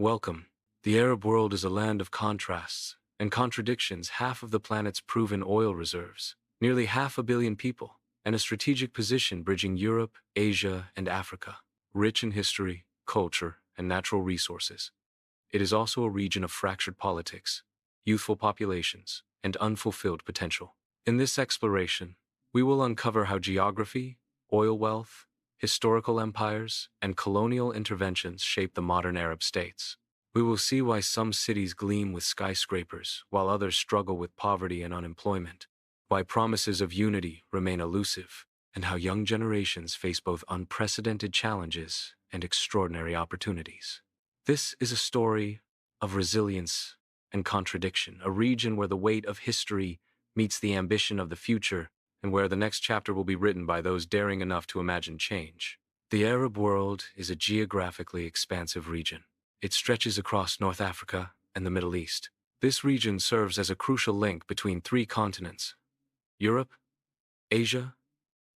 Welcome. The Arab world is a land of contrasts and contradictions. Half of the planet's proven oil reserves, nearly 500 million people, and a strategic position bridging Europe, Asia, and Africa, rich in history, culture, and natural resources. It is also a region of fractured politics, youthful populations, and unfulfilled potential. In this exploration, we will uncover how geography, oil wealth, historical empires, and colonial interventions shape the modern Arab states. We will see why some cities gleam with skyscrapers while others struggle with poverty and unemployment, why promises of unity remain elusive, and how young generations face both unprecedented challenges and extraordinary opportunities. This is a story of resilience and contradiction, a region where the weight of history meets the ambition of the future, and where the next chapter will be written by those daring enough to imagine change. The Arab world is a geographically expansive region. It stretches across North Africa and the Middle East. This region serves as a crucial link between three continents: Europe, Asia,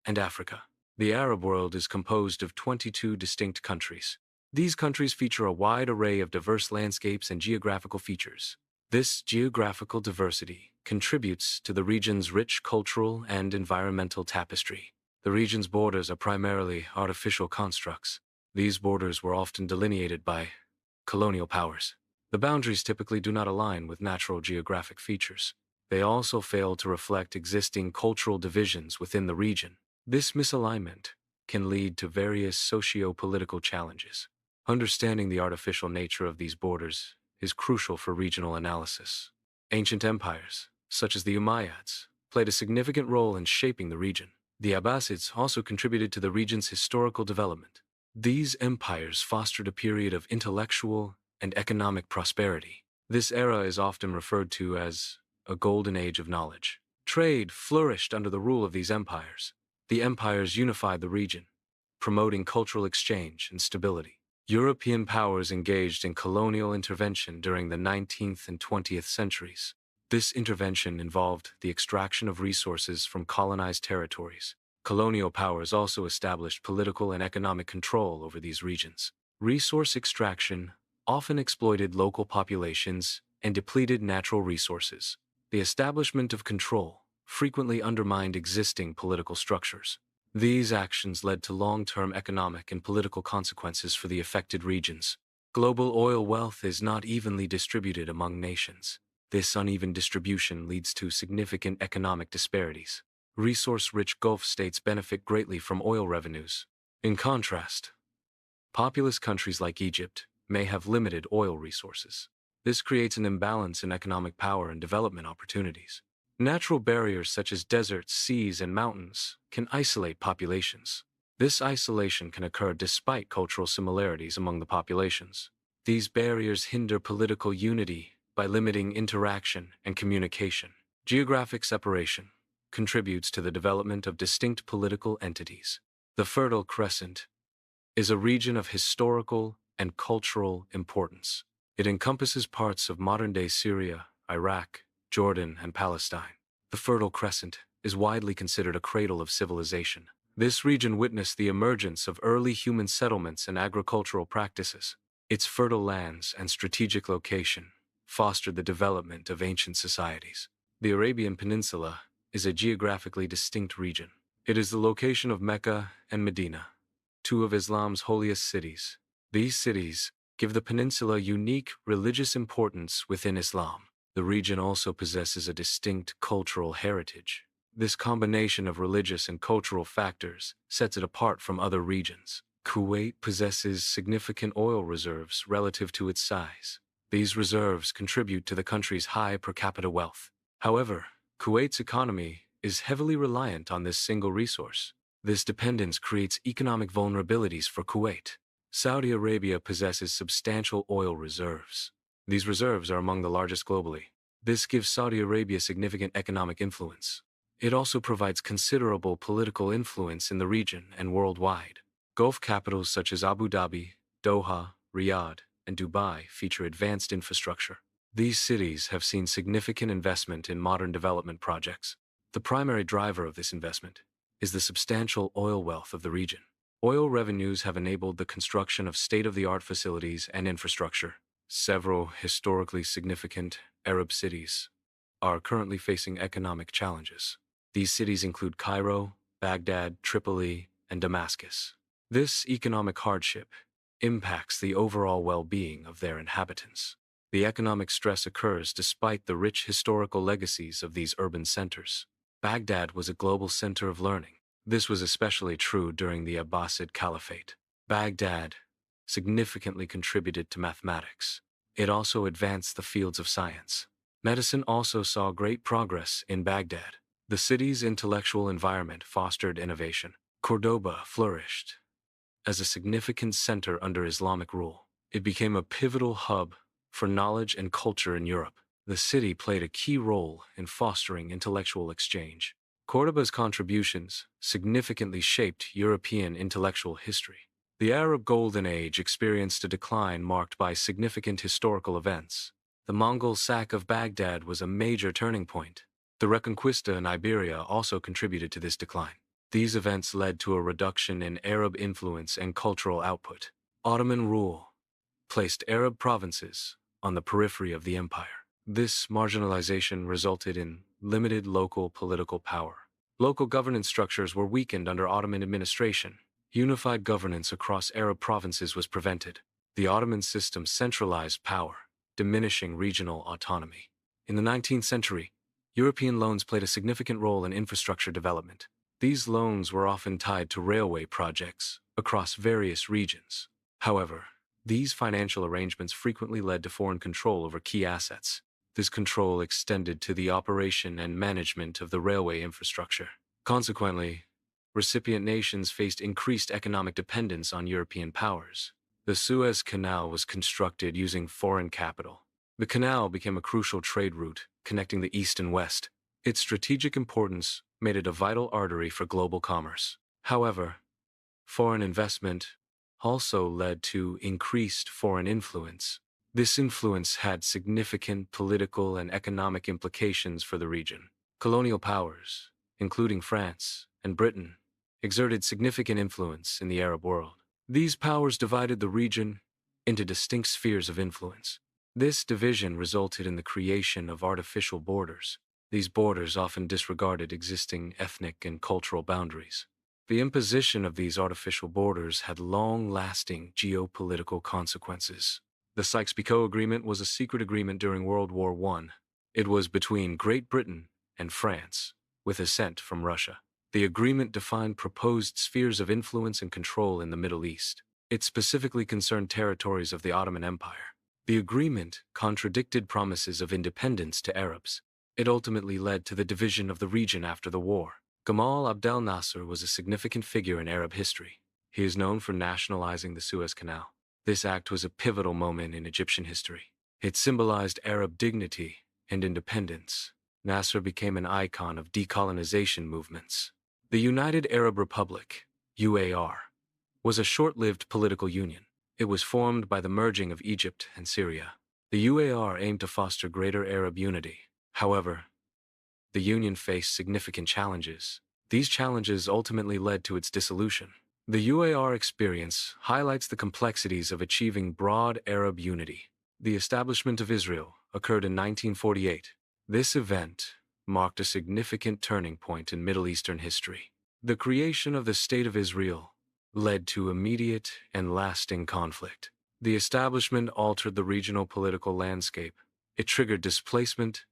and Africa. The Arab world is composed of 22 distinct countries. These countries feature a wide array of diverse landscapes and geographical features. This geographical diversity contributes to the region's rich cultural and environmental tapestry. The region's borders are primarily artificial constructs. These borders were often delineated by colonial powers. The boundaries typically do not align with natural geographic features. They also fail to reflect existing cultural divisions within the region. This misalignment can lead to various socio-political challenges. Understanding the artificial nature of these borders is crucial for regional analysis. Ancient empires, such as the Umayyads, played a significant role in shaping the region. The Abbasids also contributed to the region's historical development. These empires fostered a period of intellectual and economic prosperity. This era is often referred to as a golden age of knowledge. Trade flourished under the rule of these empires. The empires unified the region, promoting cultural exchange and stability. European powers engaged in colonial intervention during the 19th and 20th centuries. This intervention involved the extraction of resources from colonized territories. Colonial powers also established political and economic control over these regions. Resource extraction often exploited local populations and depleted natural resources. The establishment of control frequently undermined existing political structures. These actions led to long-term economic and political consequences for the affected regions. Global oil wealth is not evenly distributed among nations. This uneven distribution leads to significant economic disparities. Resource-rich Gulf states benefit greatly from oil revenues. In contrast, populous countries like Egypt may have limited oil resources. This creates an imbalance in economic power and development opportunities. Natural barriers such as deserts, seas, and mountains can isolate populations. This isolation can occur despite cultural similarities among the populations. These barriers hinder political unity by limiting interaction and communication. Geographic separation contributes to the development of distinct political entities. The Fertile Crescent is a region of historical and cultural importance. It encompasses parts of modern-day Syria, Iraq, Jordan, and Palestine. The Fertile Crescent is widely considered a cradle of civilization. This region witnessed the emergence of early human settlements and agricultural practices. Its fertile lands and strategic location fostered the development of ancient societies. The Arabian Peninsula is a geographically distinct region. It is the location of Mecca and Medina, two of Islam's holiest cities. These cities give the peninsula unique religious importance within Islam. The region also possesses a distinct cultural heritage. This combination of religious and cultural factors sets it apart from other regions. Kuwait possesses significant oil reserves relative to its size. These reserves contribute to the country's high per capita wealth. However, Kuwait's economy is heavily reliant on this single resource. This dependence creates economic vulnerabilities for Kuwait. Saudi Arabia possesses substantial oil reserves. These reserves are among the largest globally. This gives Saudi Arabia significant economic influence. It also provides considerable political influence in the region and worldwide. Gulf capitals such as Abu Dhabi, Doha, Riyadh, and Dubai feature advanced infrastructure. These cities have seen significant investment in modern development projects. The primary driver of this investment is the substantial oil wealth of the region. Oil revenues have enabled the construction of state-of-the-art facilities and infrastructure. Several historically significant Arab cities are currently facing economic challenges. These cities include Cairo, Baghdad, Tripoli, and Damascus. This economic hardship impacts the overall well-being of their inhabitants. The economic stress occurs despite the rich historical legacies of these urban centers. Baghdad was a global center of learning. This was especially true during the Abbasid Caliphate. Baghdad significantly contributed to mathematics. It also advanced the fields of science. Medicine also saw great progress in Baghdad. The city's intellectual environment fostered innovation. Cordoba flourished as a significant center under Islamic rule. It became a pivotal hub for knowledge and culture in Europe. The city played a key role in fostering intellectual exchange. Cordoba's contributions significantly shaped European intellectual history. The Arab Golden Age experienced a decline marked by significant historical events. The Mongol sack of Baghdad was a major turning point. The Reconquista in Iberia also contributed to this decline. These events led to a reduction in Arab influence and cultural output. Ottoman rule placed Arab provinces on the periphery of the empire. This marginalization resulted in limited local political power. Local governance structures were weakened under Ottoman administration. Unified governance across Arab provinces was prevented. The Ottoman system centralized power, diminishing regional autonomy. In the 19th century, European loans played a significant role in infrastructure development. These loans were often tied to railway projects across various regions. However, these financial arrangements frequently led to foreign control over key assets. This control extended to the operation and management of the railway infrastructure. Consequently, recipient nations faced increased economic dependence on European powers. The Suez Canal was constructed using foreign capital. The canal became a crucial trade route connecting the East and West. Its strategic importance made it a vital artery for global commerce. However, foreign investment also led to increased foreign influence. This influence had significant political and economic implications for the region. Colonial powers, including France and Britain, exerted significant influence in the Arab world. These powers divided the region into distinct spheres of influence. This division resulted in the creation of artificial borders. These borders often disregarded existing ethnic and cultural boundaries. The imposition of these artificial borders had long-lasting geopolitical consequences. The Sykes Picot Agreement was a secret agreement during World War I. It was between Great Britain and France, with assent from Russia. The agreement defined proposed spheres of influence and control in the Middle East. It specifically concerned territories of the Ottoman Empire. The agreement contradicted promises of independence to Arabs. It ultimately led to the division of the region after the war. Gamal Abdel Nasser was a significant figure in Arab history. He is known for nationalizing the Suez Canal. This act was a pivotal moment in Egyptian history. It symbolized Arab dignity and independence. Nasser became an icon of decolonization movements. The United Arab Republic, UAR, was a short-lived political union. It was formed by the merging of Egypt and Syria. The UAR aimed to foster greater Arab unity. However, the union faced significant challenges. These challenges ultimately led to its dissolution. The UAR experience highlights the complexities of achieving broad Arab unity. The establishment of Israel occurred in 1948. This event marked a significant turning point in Middle Eastern history. The creation of the State of Israel led to immediate and lasting conflict. The establishment altered the regional political landscape. It triggered displacement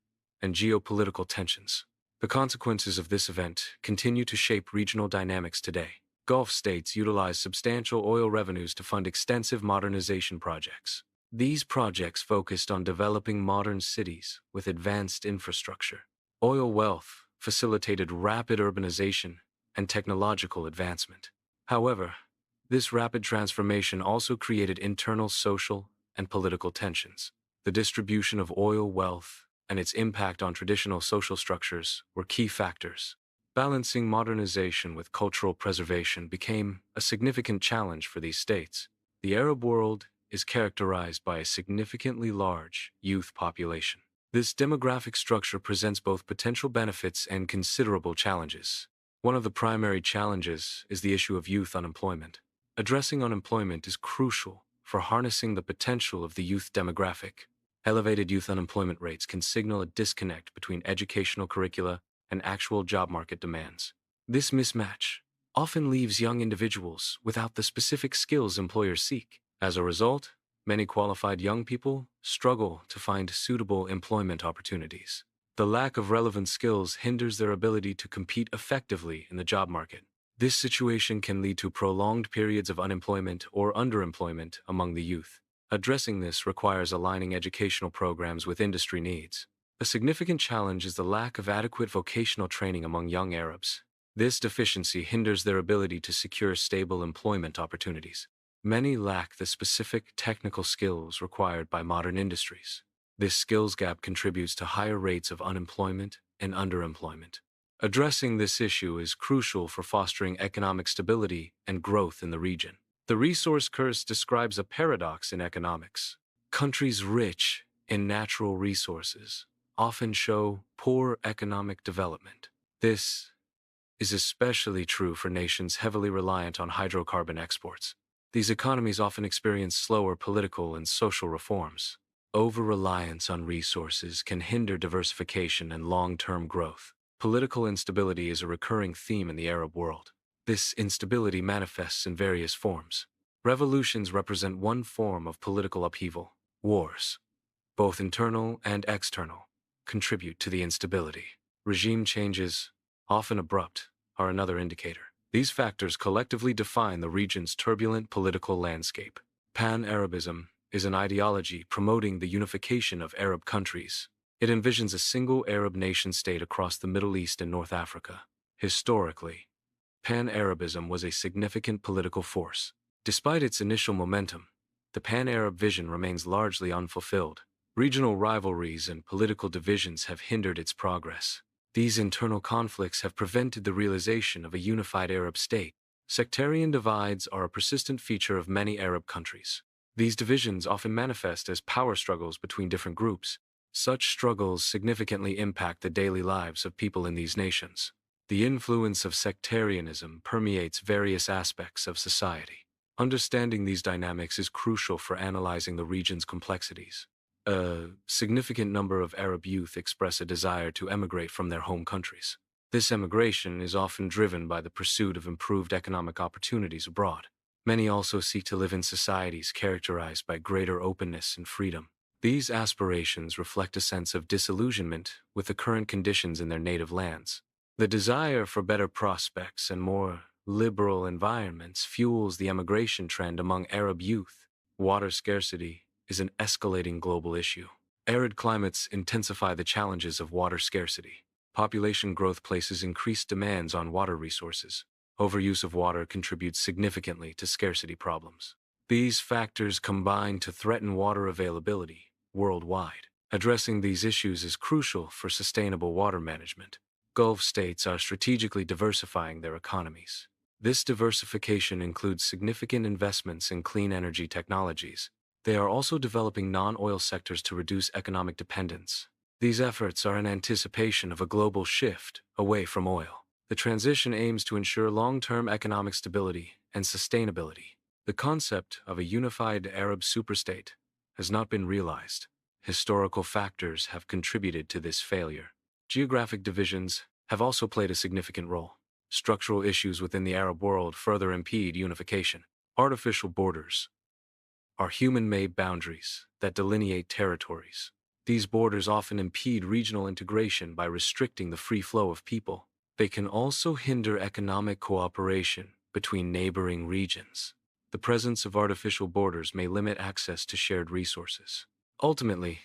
and geopolitical tensions. The consequences of this event continue to shape regional dynamics today. Gulf states utilize substantial oil revenues to fund extensive modernization projects. These projects focused on developing modern cities with advanced infrastructure. Oil wealth facilitated rapid urbanization and technological advancement. However, this rapid transformation also created internal social and political tensions. The distribution of oil wealth and its impact on traditional social structures were key factors. Balancing modernization with cultural preservation became a significant challenge for these states. The Arab world is characterized by a significantly large youth population. This demographic structure presents both potential benefits and considerable challenges. One of the primary challenges is the issue of youth unemployment. Addressing unemployment is crucial for harnessing the potential of the youth demographic. Elevated youth unemployment rates can signal a disconnect between educational curricula and actual job market demands. This mismatch often leaves young individuals without the specific skills employers seek. As a result, many qualified young people struggle to find suitable employment opportunities. The lack of relevant skills hinders their ability to compete effectively in the job market. This situation can lead to prolonged periods of unemployment or underemployment among the youth. Addressing this requires aligning educational programs with industry needs. A significant challenge is the lack of adequate vocational training among young Arabs. This deficiency hinders their ability to secure stable employment opportunities. Many lack the specific technical skills required by modern industries. This skills gap contributes to higher rates of unemployment and underemployment. Addressing this issue is crucial for fostering economic stability and growth in the region. The resource curse describes a paradox in economics. Countries rich in natural resources often show poor economic development. This is especially true for nations heavily reliant on hydrocarbon exports. These economies often experience slower political and social reforms. Over-reliance on resources can hinder diversification and long-term growth. Political instability is a recurring theme in the Arab world. This instability manifests in various forms. Revolutions represent one form of political upheaval. Wars, both internal and external, contribute to the instability. Regime changes, often abrupt, are another indicator. These factors collectively define the region's turbulent political landscape. Pan-Arabism is an ideology promoting the unification of Arab countries. It envisions a single Arab nation-state across the Middle East and North Africa. Historically, Pan-Arabism was a significant political force. Despite its initial momentum, the Pan-Arab vision remains largely unfulfilled. Regional rivalries and political divisions have hindered its progress. These internal conflicts have prevented the realization of a unified Arab state. Sectarian divides are a persistent feature of many Arab countries. These divisions often manifest as power struggles between different groups. Such struggles significantly impact the daily lives of people in these nations. The influence of sectarianism permeates various aspects of society. Understanding these dynamics is crucial for analyzing the region's complexities. A significant number of Arab youth express a desire to emigrate from their home countries. This emigration is often driven by the pursuit of improved economic opportunities abroad. Many also seek to live in societies characterized by greater openness and freedom. These aspirations reflect a sense of disillusionment with the current conditions in their native lands. The desire for better prospects and more liberal environments fuels the emigration trend among Arab youth. Water scarcity is an escalating global issue. Arid climates intensify the challenges of water scarcity. Population growth places increased demands on water resources. Overuse of water contributes significantly to scarcity problems. These factors combine to threaten water availability worldwide. Addressing these issues is crucial for sustainable water management. Gulf states are strategically diversifying their economies. This diversification includes significant investments in clean energy technologies. They are also developing non-oil sectors to reduce economic dependence. These efforts are in anticipation of a global shift away from oil. The transition aims to ensure long-term economic stability and sustainability. The concept of a unified Arab superstate has not been realized. Historical factors have contributed to this failure. Geographic divisions have also played a significant role. Structural issues within the Arab world further impede unification. Artificial borders are human-made boundaries that delineate territories. These borders often impede regional integration by restricting the free flow of people. They can also hinder economic cooperation between neighboring regions. The presence of artificial borders may limit access to shared resources. Ultimately,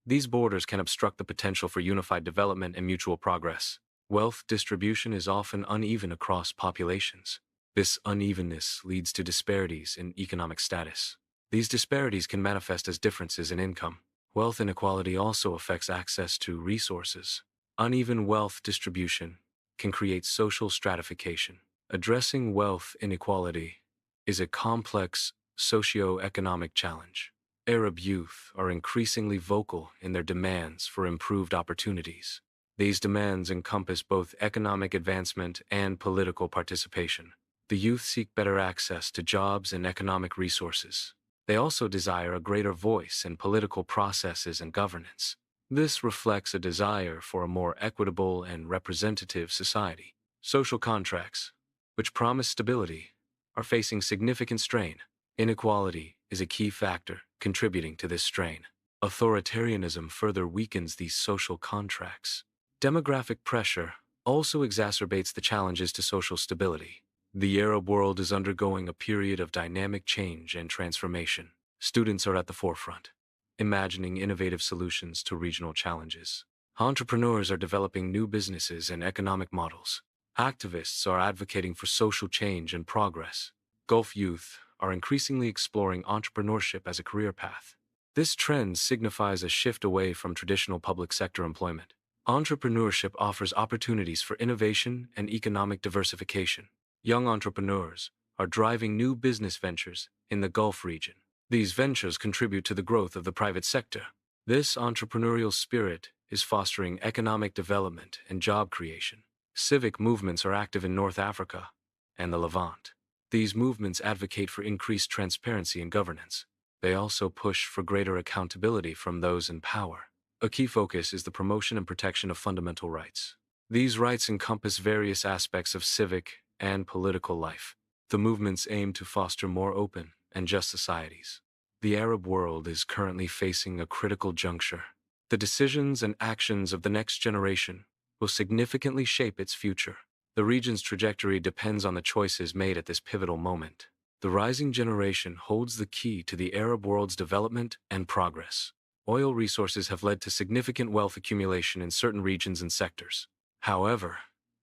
these borders can obstruct the potential for unified development and mutual progress. Wealth distribution is often uneven across populations. This unevenness leads to disparities in economic status. These disparities can manifest as differences in income. Wealth inequality also affects access to resources. Uneven wealth distribution can create social stratification. Addressing wealth inequality is a complex socio-economic challenge. Arab youth are increasingly vocal in their demands for improved opportunities. These demands encompass both economic advancement and political participation. The youth seek better access to jobs and economic resources. They also desire a greater voice in political processes and governance. This reflects a desire for a more equitable and representative society. Social contracts, which promise stability, are facing significant strain. Inequality is a key factor contributing to this strain. Authoritarianism further weakens these social contracts. Demographic pressure also exacerbates the challenges to social stability. The Arab world is undergoing a period of dynamic change and transformation. Students are at the forefront, imagining innovative solutions to regional challenges. Entrepreneurs are developing new businesses and economic models. Activists are advocating for social change and progress. Gulf youth are increasingly exploring entrepreneurship as a career path. This trend signifies a shift away from traditional public sector employment. Entrepreneurship offers opportunities for innovation and economic diversification. Young entrepreneurs are driving new business ventures in the Gulf region. These ventures contribute to the growth of the private sector. This entrepreneurial spirit is fostering economic development and job creation. Civic movements are active in North Africa and the Levant. These movements advocate for increased transparency in governance. They also push for greater accountability from those in power. A key focus is the promotion and protection of fundamental rights. These rights encompass various aspects of civic and political life. The movements aim to foster more open and just societies. The Arab world is currently facing a critical juncture. The decisions and actions of the next generation will significantly shape its future. The region's trajectory depends on the choices made at this pivotal moment. The rising generation holds the key to the Arab world's development and progress. Oil resources have led to significant wealth accumulation in certain regions and sectors. However,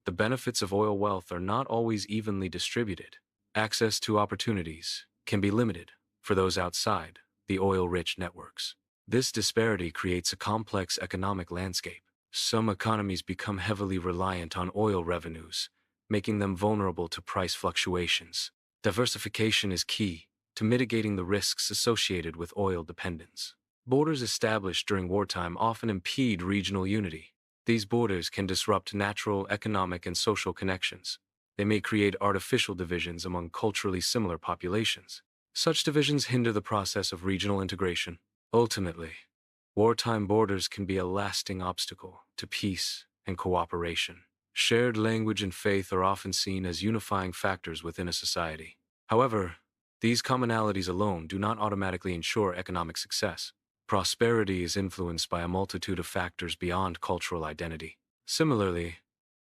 the benefits of oil wealth are not always evenly distributed. Access to opportunities can be limited for those outside the oil-rich networks. This disparity creates a complex economic landscape. Some economies become heavily reliant on oil revenues, making them vulnerable to price fluctuations. Diversification is key to mitigating the risks associated with oil dependence. Borders established during wartime often impede regional unity. These borders can disrupt natural, economic, and social connections. They may create artificial divisions among culturally similar populations. Such divisions hinder the process of regional integration. Ultimately, wartime borders can be a lasting obstacle to peace and cooperation. Shared language and faith are often seen as unifying factors within a society. However, these commonalities alone do not automatically ensure economic success. Prosperity is influenced by a multitude of factors beyond cultural identity. Similarly,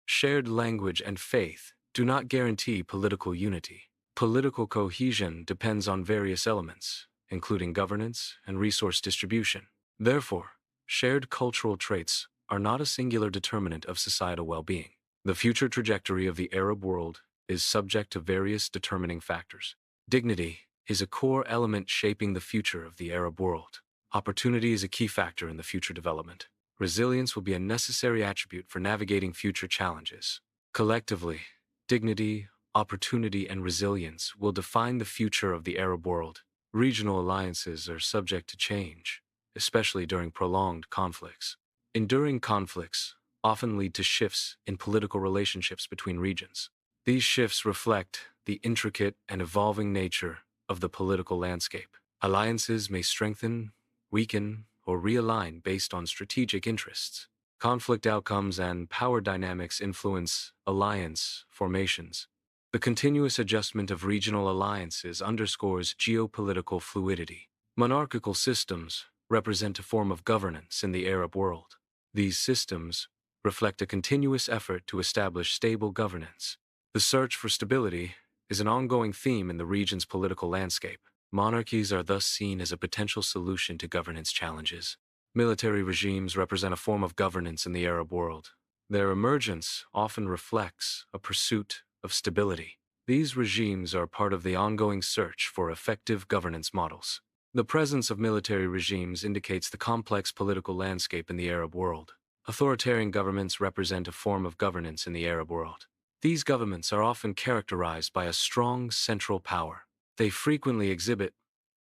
shared language and faith do not guarantee political unity. Political cohesion depends on various elements, including governance and resource distribution. Therefore, shared cultural traits are not a singular determinant of societal well-being. The future trajectory of the Arab world is subject to various determining factors. Dignity is a core element shaping the future of the Arab world. Opportunity is a key factor in the future development. Resilience will be a necessary attribute for navigating future challenges. Collectively, dignity, opportunity, and resilience will define the future of the Arab world. Regional alliances are subject to change, especially during prolonged conflicts. Enduring conflicts often lead to shifts in political relationships between regions. These shifts reflect the intricate and evolving nature of the political landscape. Alliances may strengthen, weaken, or realign based on strategic interests. Conflict outcomes and power dynamics influence alliance formations. The continuous adjustment of regional alliances underscores geopolitical fluidity. Monarchical systems represent a form of governance in the Arab world. These systems reflect a continuous effort to establish stable governance. The search for stability is an ongoing theme in the region's political landscape. Monarchies are thus seen as a potential solution to governance challenges. Military regimes represent a form of governance in the Arab world. Their emergence often reflects a pursuit of stability. These regimes are part of the ongoing search for effective governance models. The presence of military regimes indicates the complex political landscape in the Arab world. Authoritarian governments represent a form of governance in the Arab world. These governments are often characterized by a strong central power. They frequently exhibit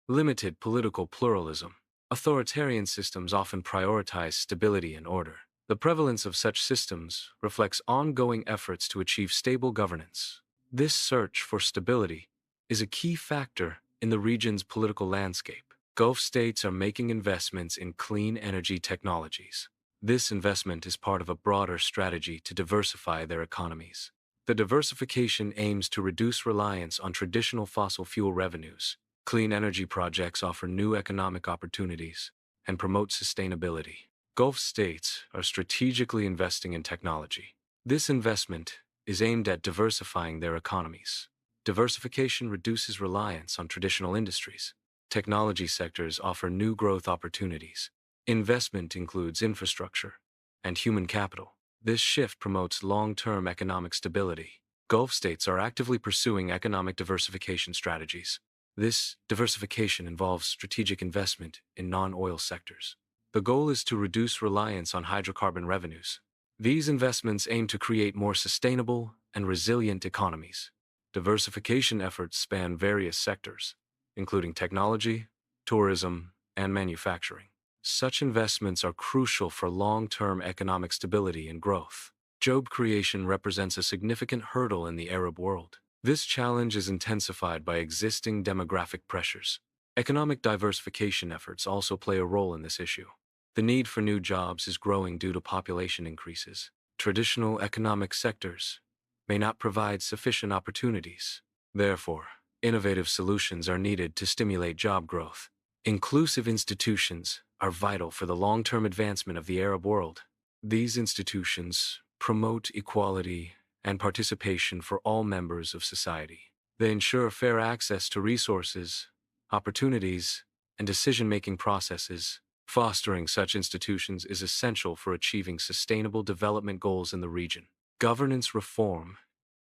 limited political pluralism. Authoritarian systems often prioritize stability and order. The prevalence of such systems reflects ongoing efforts to achieve stable governance. This search for stability is a key factor in the region's political landscape. Gulf states are making investments in clean energy technologies. This investment is part of a broader strategy to diversify their economies. The diversification aims to reduce reliance on traditional fossil fuel revenues. Clean energy projects offer new economic opportunities and promote sustainability. Gulf states are strategically investing in technology. This investment is aimed at diversifying their economies. Diversification reduces reliance on traditional industries. Technology sectors offer new growth opportunities. Investment includes infrastructure and human capital. This shift promotes long-term economic stability. Gulf states are actively pursuing economic diversification strategies. This diversification involves strategic investment in non-oil sectors. The goal is to reduce reliance on hydrocarbon revenues. These investments aim to create more sustainable and resilient economies. Diversification efforts span various sectors, including technology, tourism, and manufacturing. Such investments are crucial for long-term economic stability and growth. Job creation represents a significant hurdle in the Arab world. This challenge is intensified by existing demographic pressures. Economic diversification efforts also play a role in this issue. The need for new jobs is growing due to population increases. Traditional economic sectors may not provide sufficient opportunities. Therefore, innovative solutions are needed to stimulate job growth. Inclusive institutions are vital for the long-term advancement of the Arab world. These institutions promote equality and participation for all members of society. They ensure fair access to resources, opportunities, and decision-making processes. Fostering such institutions is essential for achieving sustainable development goals in the region. Governance reform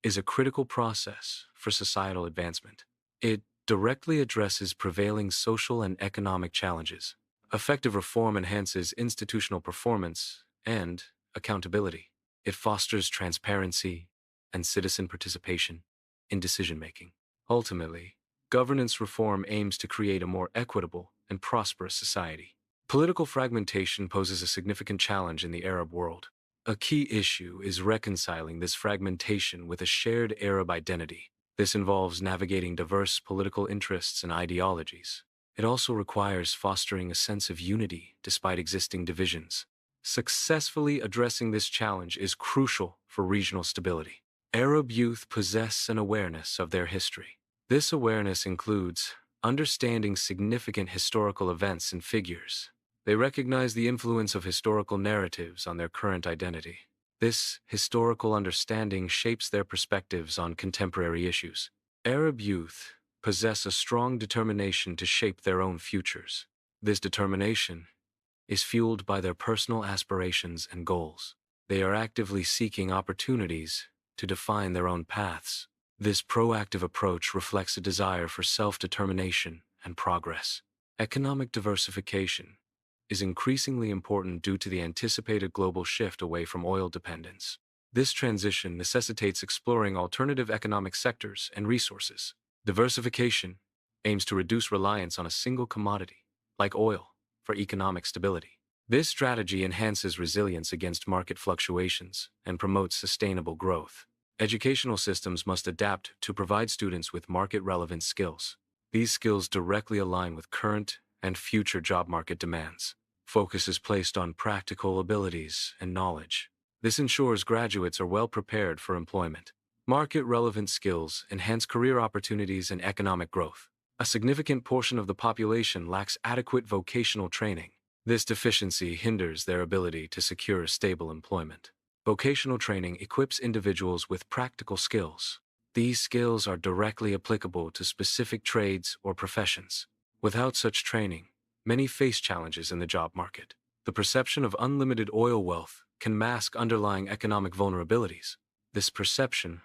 is a critical process for societal advancement. It directly addresses prevailing social and economic challenges. Effective reform enhances institutional performance and accountability. It fosters transparency and citizen participation in decision-making. Ultimately, governance reform aims to create a more equitable and prosperous society. Political fragmentation poses a significant challenge in the Arab world. A key issue is reconciling this fragmentation with a shared Arab identity. This involves navigating diverse political interests and ideologies. It also requires fostering a sense of unity despite existing divisions. Successfully addressing this challenge is crucial for regional stability. Arab youth possess an awareness of their history. This awareness includes understanding significant historical events and figures. They recognize the influence of historical narratives on their current identity. This historical understanding shapes their perspectives on contemporary issues. Arab youth possess a strong determination to shape their own futures. This determination is fueled by their personal aspirations and goals. They are actively seeking opportunities to define their own paths. This proactive approach reflects a desire for self-determination and progress. Economic diversification is increasingly important due to the anticipated global shift away from oil dependence. This transition necessitates exploring alternative economic sectors and resources. Diversification aims to reduce reliance on a single commodity, like oil, for economic stability. This strategy enhances resilience against market fluctuations and promotes sustainable growth. Educational systems must adapt to provide students with market-relevant skills. These skills directly align with current and future job market demands. Focus is placed on practical abilities and knowledge. This ensures graduates are well prepared for employment. Market-relevant skills enhance career opportunities and economic growth. A significant portion of the population lacks adequate vocational training. This deficiency hinders their ability to secure stable employment. Vocational training equips individuals with practical skills. These skills are directly applicable to specific trades or professions. Without such training, many face challenges in the job market. The perception of unlimited oil wealth can mask underlying economic vulnerabilities. This perception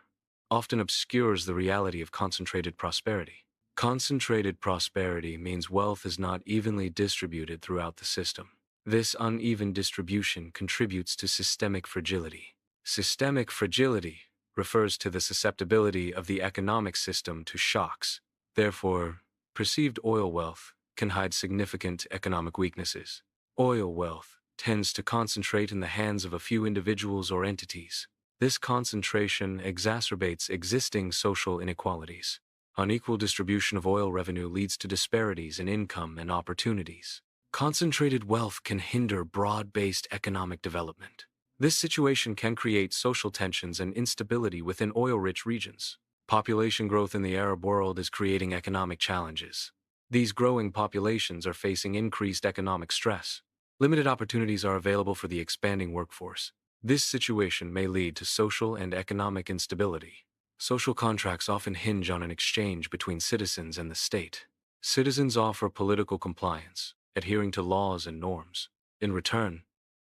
often obscures the reality of concentrated prosperity. Concentrated prosperity means wealth is not evenly distributed throughout the system. This uneven distribution contributes to systemic fragility. Systemic fragility refers to the susceptibility of the economic system to shocks. Therefore, perceived oil wealth can hide significant economic weaknesses. Oil wealth tends to concentrate in the hands of a few individuals or entities. This concentration exacerbates existing social inequalities. Unequal distribution of oil revenue leads to disparities in income and opportunities. Concentrated wealth can hinder broad-based economic development. This situation can create social tensions and instability within oil-rich regions. Population growth in the Arab world is creating economic challenges. These growing populations are facing increased economic stress. Limited opportunities are available for the expanding workforce. This situation may lead to social and economic instability. Social contracts often hinge on an exchange between citizens and the state. Citizens offer political compliance, adhering to laws and norms. In return,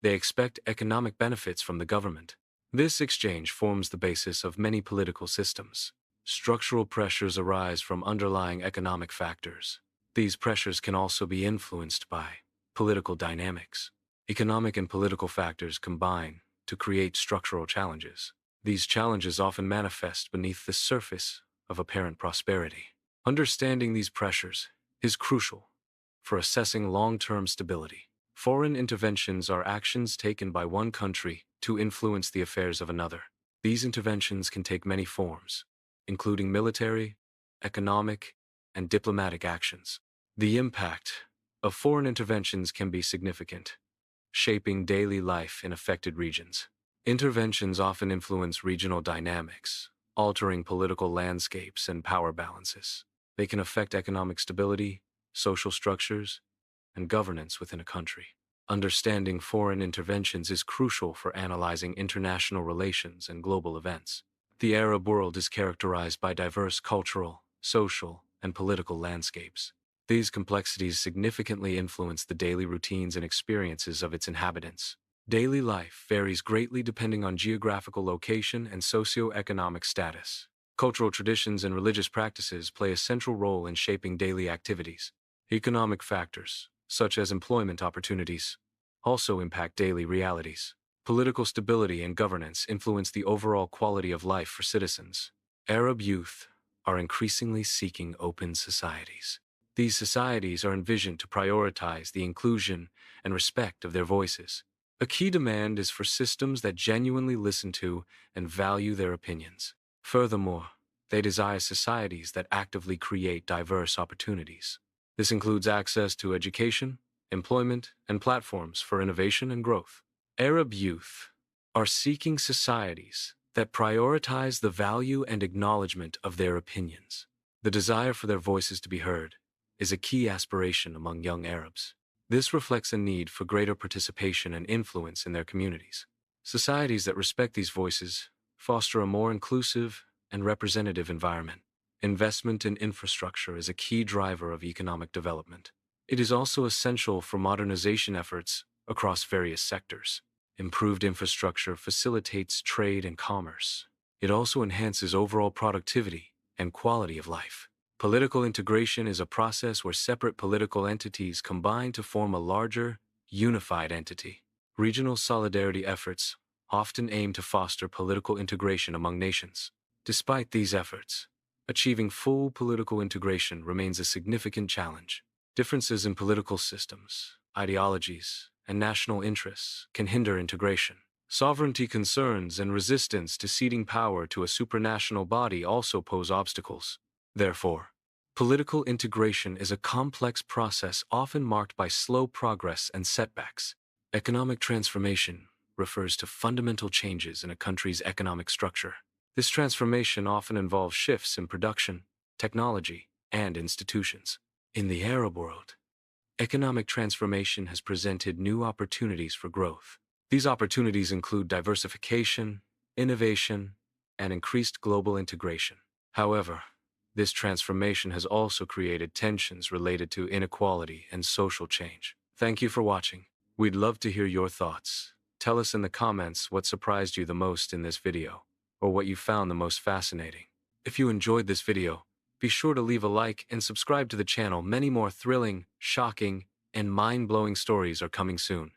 they expect economic benefits from the government. This exchange forms the basis of many political systems. Structural pressures arise from underlying economic factors. These pressures can also be influenced by political dynamics. Economic and political factors combine to create structural challenges. These challenges often manifest beneath the surface of apparent prosperity. Understanding these pressures is crucial for assessing long-term stability. Foreign interventions are actions taken by one country to influence the affairs of another. These interventions can take many forms, including military, economic, and diplomatic actions. The impact of foreign interventions can be significant, shaping daily life in affected regions. Interventions often influence regional dynamics, altering political landscapes and power balances. They can affect economic stability, social structures, and governance within a country. Understanding foreign interventions is crucial for analyzing international relations and global events. The Arab world is characterized by diverse cultural, social, and political landscapes. These complexities significantly influence the daily routines and experiences of its inhabitants. Daily life varies greatly depending on geographical location and socio-economic status. Cultural traditions and religious practices play a central role in shaping daily activities. Economic factors, such as employment opportunities, also impact daily realities. Political stability and governance influence the overall quality of life for citizens. Arab youth are increasingly seeking open societies. These societies are envisioned to prioritize the inclusion and respect of their voices. A key demand is for systems that genuinely listen to and value their opinions. Furthermore, they desire societies that actively create diverse opportunities. This includes access to education, employment, and platforms for innovation and growth. Arab youth are seeking societies that prioritize the value and acknowledgement of their opinions. The desire for their voices to be heard is a key aspiration among young Arabs. This reflects a need for greater participation and influence in their communities. Societies that respect these voices foster a more inclusive and representative environment. Investment in infrastructure is a key driver of economic development. It is also essential for modernization efforts across various sectors. Improved infrastructure facilitates trade and commerce. It also enhances overall productivity and quality of life. Political integration is a process where separate political entities combine to form a larger, unified entity. Regional solidarity efforts often aim to foster political integration among nations. Despite these efforts, achieving full political integration remains a significant challenge. Differences in political systems, ideologies, and national interests can hinder integration. Sovereignty concerns and resistance to ceding power to a supranational body also pose obstacles. Therefore, political integration is a complex process often marked by slow progress and setbacks. Economic transformation refers to fundamental changes in a country's economic structure. This transformation often involves shifts in production, technology, and institutions. In the Arab world, economic transformation has presented new opportunities for growth. These opportunities include diversification, innovation, and increased global integration. However, this transformation has also created tensions related to inequality and social change. Thank you for watching. We'd love to hear your thoughts. Tell us in the comments what surprised you the most in this video, or what you found the most fascinating. If you enjoyed this video, be sure to leave a like and subscribe to the channel. Many more thrilling, shocking, and mind-blowing stories are coming soon.